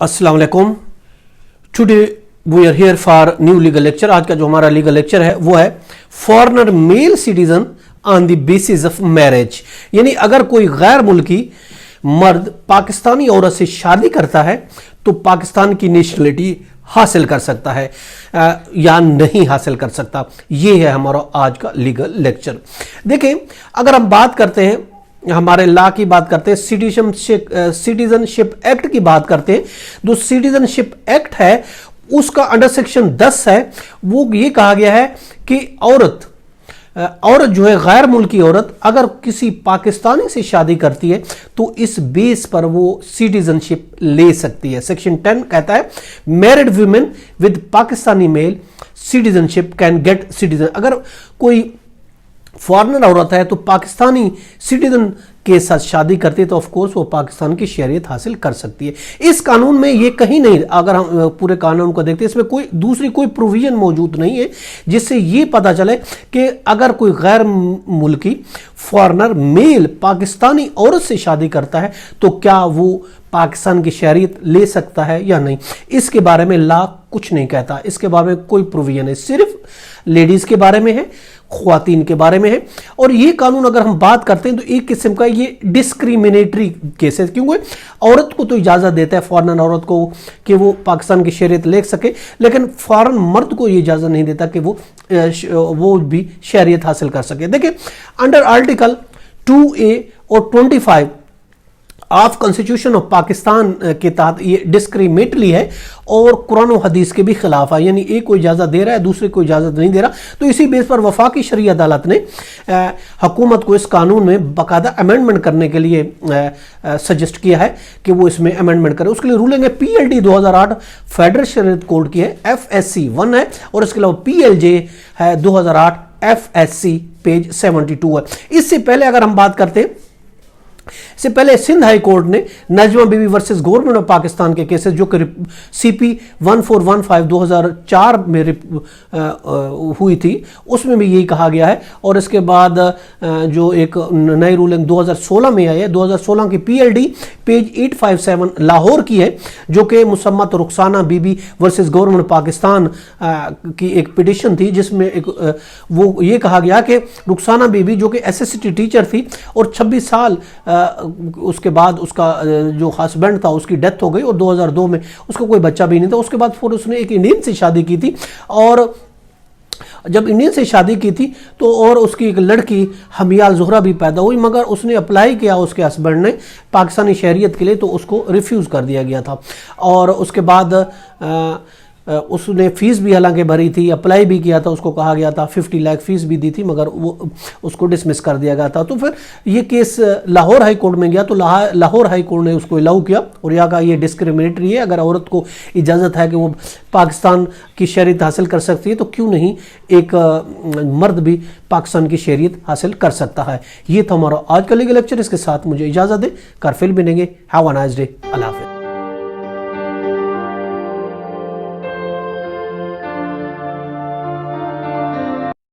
अस्सलाम वालेकुम। Today we are here for new legal lecture. आज का जो हमारा लीगल लेक्चर है वो है foreigner male citizen on the basis of marriage, यानी अगर कोई गैर मुल्की मर्द पाकिस्तानी औरत से शादी करता है तो पाकिस्तान की नेशनलिटी हासिल कर सकता है या नहीं हासिल कर सकता। ये है हमारा आज का लीगल लेक्चर। देखें, अगर हम बात करते हैं, हमारे लॉ की बात करते हैं, सिटीजनशिप एक्ट की बात करते हैं, जो सिटीजनशिप एक्ट है उसका अंडर सेक्शन 10 है, वो ये कहा गया है कि औरत जो है गैर मुल्की औरत अगर किसी पाकिस्तानी से शादी करती है तो इस बेस पर वो सिटीजनशिप ले सकती है। सेक्शन 10 कहता है married women with Pakistani male citizenship can get citizen. अगर कोई फॉरेनर औरत है तो पाकिस्तानी सिटीजन के साथ शादी करती है तो ऑफ कोर्स वो पाकिस्तान की शरीयत हासिल कर सकती है। इस कानून में ये कहीं नहीं, अगर हम पूरे कानून को देखते हैं, इसमें कोई दूसरी कोई प्रोविजन मौजूद नहीं है जिससे ये पता चले कि अगर कोई गैर मुल्की फॉरेनर मेल पाकिस्तानी औरत से शादी करता है तो क्या वो पाकिस्तान की शरीयत ले सकता है या नहीं। इसके बारे में लॉ कुछ नहीं कहता, इसके बारे में कोई प्रोविजन है, सिर्फ लेडीज के बारे में है, ख्वातीन के बारे में है। और ये कानून अगर हम बात करते हैं तो एक किस्म का ये डिस्क्रिमिनेटरी केस है, क्योंकि औरत को तो इजाजत देता है, फॉरेन औरत को, कि वो पाकिस्तान की शरीयत ले सके, लेकिन फॉरेन मर्द को ये इजाजत नहीं देता कि वो भी शरीयत हासिल कर सके। देखिए, अंडर आर्टिकल 2A और 25 ऑफ कॉन्स्टिट्यूशन ऑफ पाकिस्तान के तहत ये डिस्क्रिमिनेटरी है और कुरान और हदीस के भी खिलाफ है, यानी एक को इजाज़त दे रहा है दूसरे को इजाज़त नहीं दे रहा। तो इसी बेस पर वफाकी शरई अदालत ने हुकूमत को इस कानून में बाकायदा अमेंडमेंट करने के लिए सजेस्ट किया है कि वो इसमें अमेंडमेंट करे। उसके लिए रूलिंग है PLD 2008 फेडरल शरीयत कोड की है, FSC 1 है, और इसके अलावा PLJ है 2008 FSC पेज 72 है। इससे पहले अगर हम बात करते हैं, इससे पहले सिंध हाई कोर्ट ने नजमा बीबी वर्सेस गवर्नमेंट ऑफ पाकिस्तान के केसेस जो कि CP 1415 2004 में हुई थी, उसमें भी यही कहा गया है। और इसके बाद जो एक नई रूलिंग 2016 में आई है, 2016 की PLD पेज 857 लाहौर की है, जो कि मुसम्मत रुखसाना बीबी वर्सेस गवर्नमेंट पाकिस्तान की एक पिटिशन थी, जिसमें वो ये कहा गया कि रुखसाना बीबी जो कि SST टीचर थी और 26 साल उसके बाद उसका जो हस्बैंड था उसकी डेथ हो गई और 2002 में उसका कोई बच्चा भी नहीं था। उसके बाद फिर उसने एक इंडियन से शादी की थी, और जब इंडियन से शादी की थी तो और उसकी एक लड़की हमियाल ज़ोहरा भी पैदा हुई, मगर उसने अप्लाई किया उसके हस्बैंड ने पाकिस्तानी शहरियत के लिए, तो उसको रिफ्यूज़ कर दिया गया था। और उसके बाद उसने फ़ीस भी हालांकि भरी थी, अप्लाई भी किया था, उसको कहा गया था 50 लाख फ़ीस भी दी थी, मगर वो उसको डिसमिस कर दिया गया था। तो फिर ये केस लाहौर हाई कोर्ट में गया, तो लाहौर हाई कोर्ट ने उसको अलाउ किया और यहाँ का ये डिस्क्रिमिनेटरी है। अगर औरत को इजाज़त है कि वो पाकिस्तान की शरीयत हासिल कर सकती है तो क्यों नहीं एक मर्द भी पाकिस्तान की शरीयत हासिल कर सकता है। ये था हमारा आज का लीगल लेक्चर। इसके साथ मुझे इजाज़त दें, कल फिर मिलेंगे। Have a nice day. Allah.